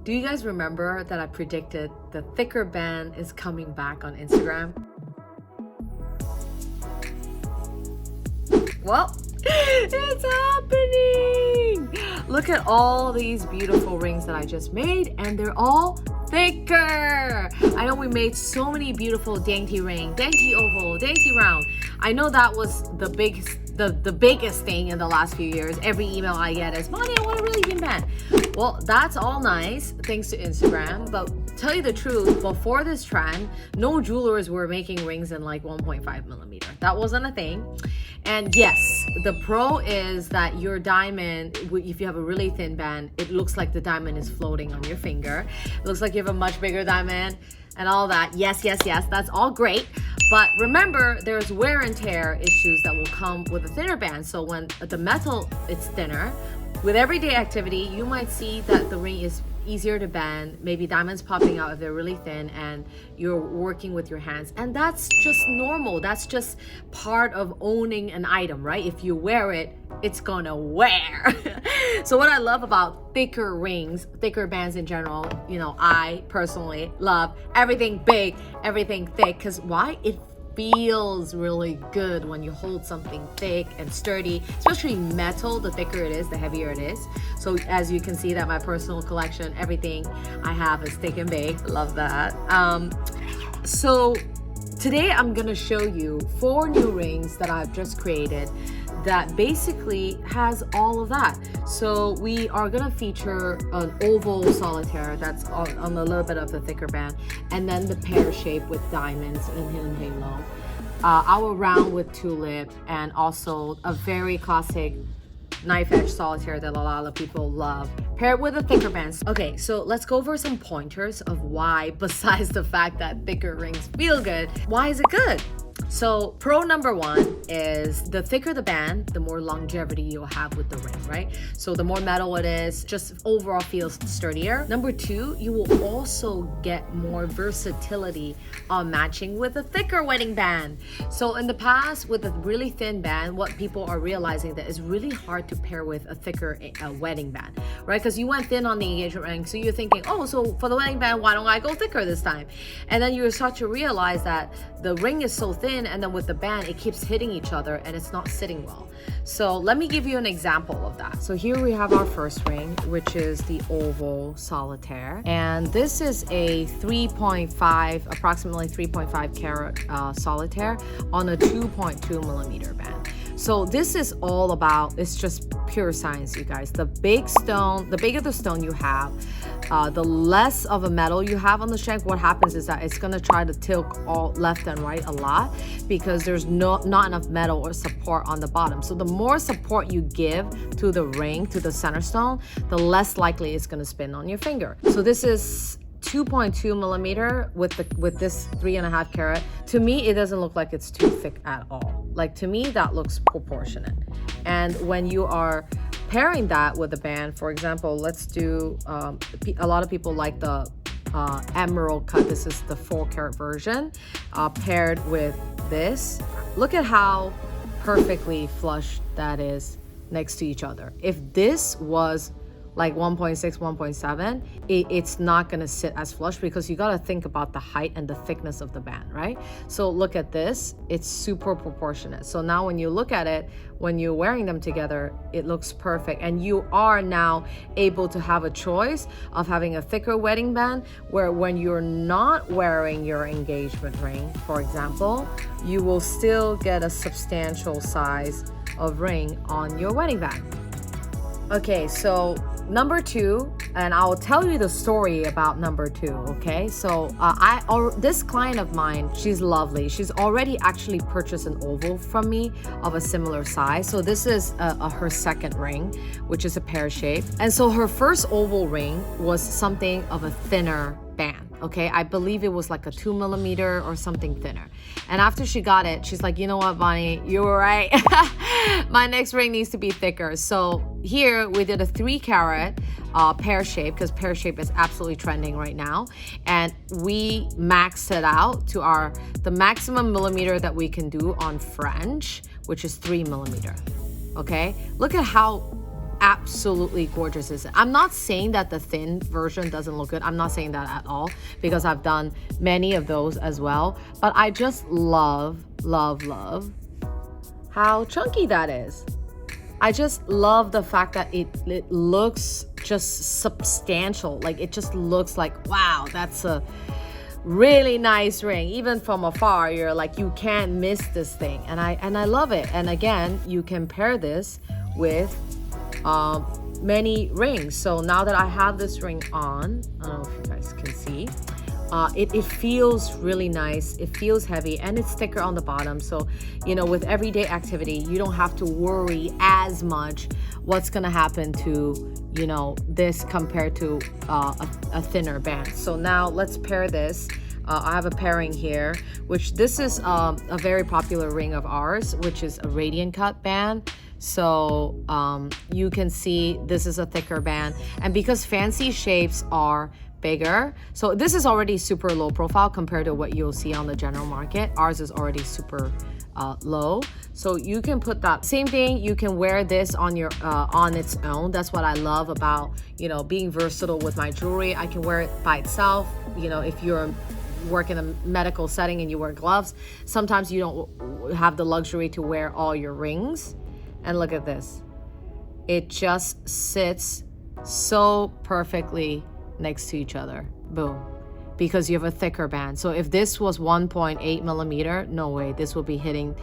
Do you guys remember that I predicted the thicker band is coming back on Instagram? Well, it's happening! Look at all these beautiful rings that I just made, and they're all thicker. I know we made so many beautiful dainty ring, dainty oval, dainty round. I know that was the biggest thing in the last few years. Every email I get is, Bonnie, I want a really thin band. Well, that's all nice, thanks to Instagram. But tell you the truth, before this trend, no jewelers were making rings in like 1.5 millimeter. That wasn't a thing. And yes, the pro is that your diamond, if you have a really thin band, it looks like the diamond is floating on your finger. It looks like you have a much bigger diamond and all that. Yes, that's all great. But remember, there's wear and tear issues that will come with a thinner band. So when the metal is thinner, with everyday activity, you might see that the ring is easier to bend, maybe diamonds popping out if they're really thin, and you're working with your hands. And that's just normal. That's just part of owning an item, right? If you wear it, it's gonna wear. So what I love about thicker rings, thicker bands in general, you know, I personally love everything big, everything thick, because why? It feels really good when you hold something thick and sturdy, especially metal. The thicker it is, the heavier it is. So as you can see that my personal collection, everything I have is thick and big. Love that. So today I'm gonna show you 4 new rings that I've just created that basically has all of that. So we are gonna feature an oval solitaire that's on a little bit of the thicker band, and then the pear shape with diamonds and hidden halo, our round with tulip, and also a very classic knife edge solitaire that a lot of people love, paired with a thicker band. Okay, so let's go over some pointers of why, besides the fact that thicker rings feel good, why is it good? So pro number 1 is the thicker the band, the more longevity you'll have with the ring, right? So the more metal it is, just overall feels sturdier. Number 2, you will also get more versatility on matching with a thicker wedding band. So in the past, with a really thin band, what people are realizing that it's really hard to pair with a thicker wedding band, right? Because you went thin on the engagement ring, so you're thinking, oh, so for the wedding band, why don't I go thicker this time? And then you start to realize that the ring is so thin, and then with the band it keeps hitting each other and it's not sitting well. So let me give you an example of that. So here we have our first ring, which is the oval solitaire, and this is a 3.5, approximately 3.5 carat solitaire on a 2.2 millimeter band. So this is all about, it's just pure science, you guys. The bigger the stone you have, the less of a metal you have on the shank. What happens is that it's gonna try to tilt all left and right a lot because there's not enough metal or support on the bottom. So the more support you give to the ring, to the center stone, the less likely it's gonna spin on your finger. So this is 2.2 millimeter with this 3.5 carat. To me, it doesn't look like it's too thick at all. Like, to me, that looks proportionate. And when you are pairing that with a band, for example, let's do, a lot of people like the emerald cut. This is the 4 carat version, paired with this. Look at how perfectly flush that is next to each other. If this was like 1.6, 1.7, it's not gonna sit as flush because you gotta think about the height and the thickness of the band, right? So look at this, it's super proportionate. So now when you look at it, when you're wearing them together, it looks perfect. And you are now able to have a choice of having a thicker wedding band, where when you're not wearing your engagement ring, for example, you will still get a substantial size of ring on your wedding band. Okay, so number 2, and I'll tell you the story about number 2, okay? So this client of mine, she's lovely. She's already actually purchased an oval from me of a similar size. So this is her second ring, which is a pear shape. And so her first oval ring was something of a thinner band. Okay, I believe it was like a 2 millimeter or something thinner. And after she got it, she's like, you know what, Bonnie, you were right. My next ring needs to be thicker. So here we did a 3 carat pear shape, because pear shape is absolutely trending right now. And we maxed it out to the maximum millimeter that we can do on French, which is 3 millimeter. Okay, look at how absolutely gorgeous is it? I'm not saying that the thin version doesn't look good. I'm not saying that at all, because I've done many of those as well. But I just love, love, love how chunky that is. I just love the fact that it looks just substantial. Like, it just looks like, wow, that's a really nice ring. Even from afar, you're like, you can't miss this thing. And I love it. And again, you can pair this with many rings. So now that I have this ring on, I don't know if you guys can see, it feels really nice. It feels heavy, and it's thicker on the bottom. So, you know, with everyday activity, you don't have to worry as much what's gonna happen to, you know, this compared to a thinner band. So now let's pair this. I have a pairing here, which this is a very popular ring of ours, which is a radiant cut band. So you can see this is a thicker band, and because fancy shapes are bigger, so this is already super low profile compared to what you'll see on the general market. Ours is already super low, so you can put that same thing. You can wear this on your on its own. That's what I love about, you know, being versatile with my jewelry. I can wear it by itself. You know, if you're work in a medical setting and you wear gloves, sometimes you don't have the luxury to wear all your rings. And look at this, it just sits so perfectly next to each other. Boom. Because you have a thicker band. So if this was 1.8 millimeter, no way, this will be hitting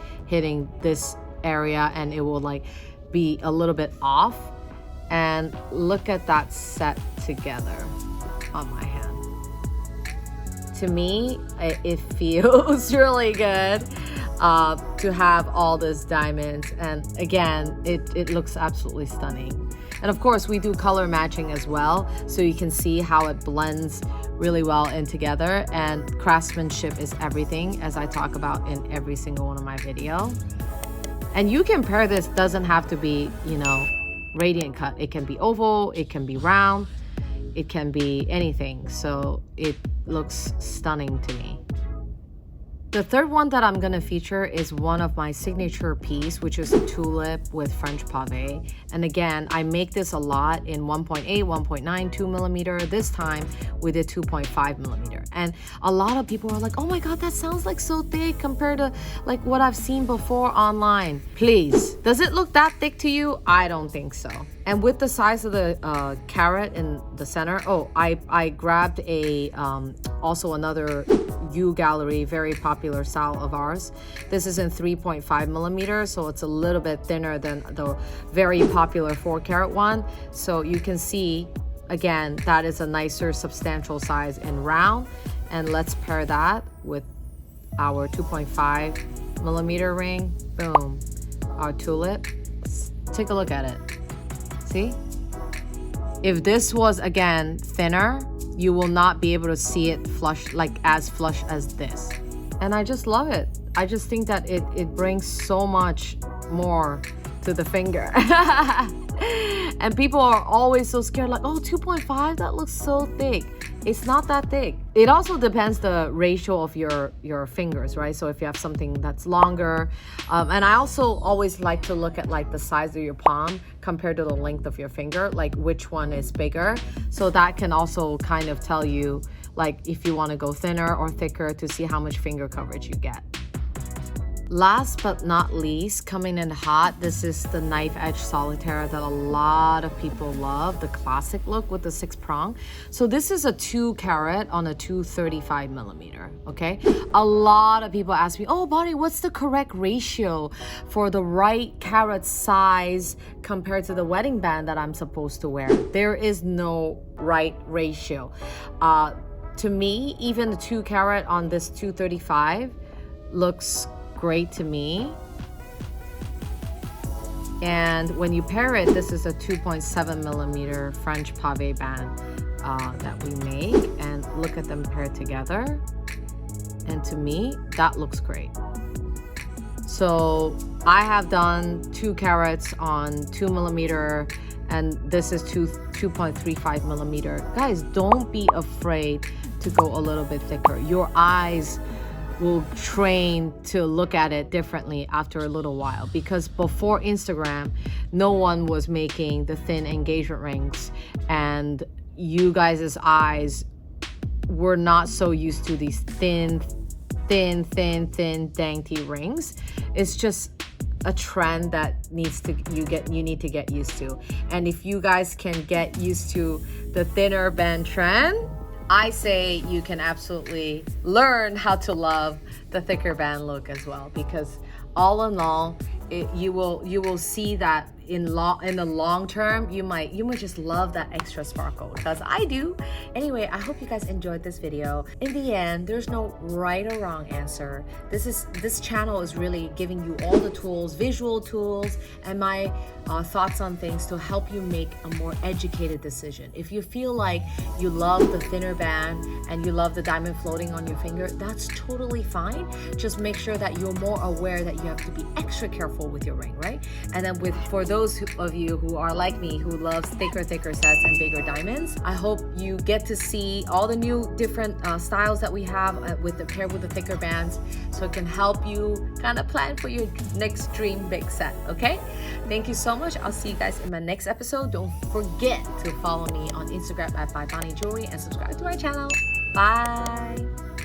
this area, and it will like be a little bit off. And look at that set together on my hand. To me, it feels really good to have all these diamonds, and again, it looks absolutely stunning. And of course, we do color matching as well, so you can see how it blends really well in together. And craftsmanship is everything, as I talk about in every single one of my video. And you can pair this, doesn't have to be, you know, radiant cut. It can be oval, it can be round, it can be anything. So it looks stunning to me. The third one that I'm gonna feature is one of my signature piece, which is a tulip with French pave. And again, I make this a lot in 1.8, 1.9, 2 millimeter. This time we did 2.5 millimeter. And a lot of people are like, oh my God, that sounds like so thick compared to like what I've seen before online. Please, does it look that thick to you? I don't think so. And with the size of the carat in the center, oh, I grabbed a also another U Gallery, very popular style of ours. This is in 3.5 millimeters, so it's a little bit thinner than the very popular 4 carat one. So you can see, again, that is a nicer, substantial size in round. And let's pair that with our 2.5 millimeter ring. Boom, our tulip. Take a look at it. See? If this was, again, thinner, you will not be able to see it flush, like as flush as this. And I just love it. I just think that it brings so much more to the finger. And people are always so scared, like, oh, 2.5, that looks so thick. It's not that thick. It also depends the ratio of your fingers, right? So if you have something that's longer, and I also always like to look at like the size of your palm compared to the length of your finger, like which one is bigger. So that can also kind of tell you like if you want to go thinner or thicker to see how much finger coverage you get. Last but not least, coming in hot, this is the knife edge solitaire that a lot of people love, the classic look with the 6 prong. So this is a 2 carat on a 235 millimeter, okay? A lot of people ask me, oh, Bonnie, what's the correct ratio for the right carat size compared to the wedding band that I'm supposed to wear? There is no right ratio. To me, even the 2 carat on this 235 looks great to me. And when you pair it, this is a 2.7 millimeter French pave band that we make, and look at them paired together, and to me that looks great. So I have done 2 carats on 2 millimeter, and this is 2.35 millimeter. Guys, don't be afraid to go a little bit thicker. Your eyes will train to look at it differently after a little while, because before Instagram, no one was making the thin engagement rings, and you guys' eyes were not so used to these thin dainty rings. It's just a trend that you need to get used to. And if you guys can get used to the thinner band trend, I say you can absolutely learn how to love the thicker band look as well, because all in all, you will see that in the long term, you might just love that extra sparkle, because I do. Anyway, I hope you guys enjoyed this video. In the end, there's no right or wrong answer. This channel is really giving you all the tools, visual tools, and my thoughts on things to help you make a more educated decision. If you feel like you love the thinner band and you love the diamond floating on your finger, that's totally fine. Just make sure that you're more aware that you have to be extra careful with your ring, right? And then for those of you who are like me, who loves thicker sets and bigger diamonds, I hope you get to see all the new different styles that we have paired with the thicker bands, so it can help you kind of plan for your next dream big set. Okay, thank you so much. I'll see you guys in my next episode. Don't forget to follow me on Instagram at bybonniejewelry and subscribe to my channel. Bye.